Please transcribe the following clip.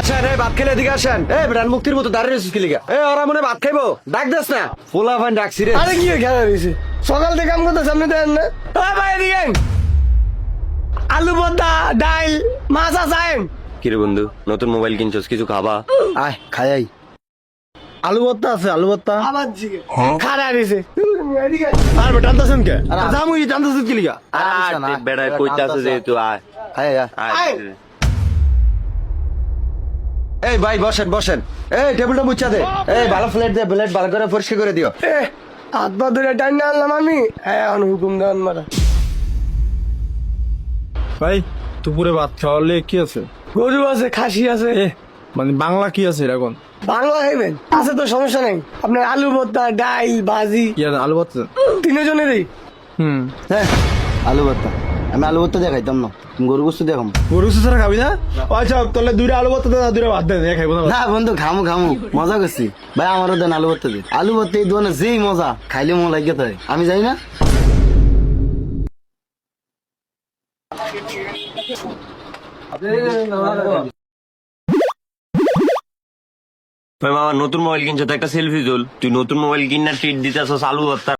আসেন এই ভাত খেলে এদিকে আসেন। এই বেটার মুক্তির মতো দাঁড়িয়ে রয়েছিস কি লিগা? এই ওরা মনে ভাত খাইবো, ডাক দেস না। পোলা ভাই ডাকছি রে। আরে কি খেলা রয়েছে সকাল থেকে কাম করতে সামনে দেন না ভাই এদিকে আইন। আলু ভর্তা ডাল মাছ আছে কিরে বন্ধু, নতুন মোবাইল কিনছস, কিছু খাবা? আয় খাই আই। আলু ভর্তা আছে, আলু ভর্তা। আবার জিগে খারা রয়েছে আর বেটা টানতাছেন কে? আরে জামু ই টানতাছেন কি লিগা? বেড়াই কইতাছে যেহেতু আয়। খাই আয়। আয়। এই ভাই বসেন বসেন। এই টেবিলটা মুছা দে। এই ভালো প্লেট দে, প্লেট ভালো করে পরিষ্কার করে দিও। হাত পা ধরে টাইম না আনলাম আমি এখন হুকুম দেন মারা ভাই দুপুরে ভাত খাওয়ালে কি আছে? গরু আছে খাসি আছে মানে বাংলা কি আছে এরকম? বাংলা খাইবেন আছে তো সমস্যা নেই আপনার আলু ভর্তা ডাল ভাজি কি আছে আলু ভর্তা? তিনজনেরই হ্যাঁ আলু ভর্তা আমি আলু ভর্তা দিয়ে খাইতাম না গরু গোস্ত দেখাম গরু ছাড়া খাবি না? আচ্ছা তাহলে দুইটা আলু ভর্তা দেন, দুইটা ভাত দেন, খাইবো না। না বন্ধু খামু খামু মজা করছি ভাই আমারও দেন আলু ভর্তা দিয়ে আলু ভর্তা এই দোকানে যেই মজা খাইলে মন লাগে তাই আমি যাই না ভাই মামা নতুন মোবাইল কিনছো তো একটা সেলফি তুল। তুই নতুন মোবাইল কিনার ট্রিট দিতেছস আলু ভর্তা।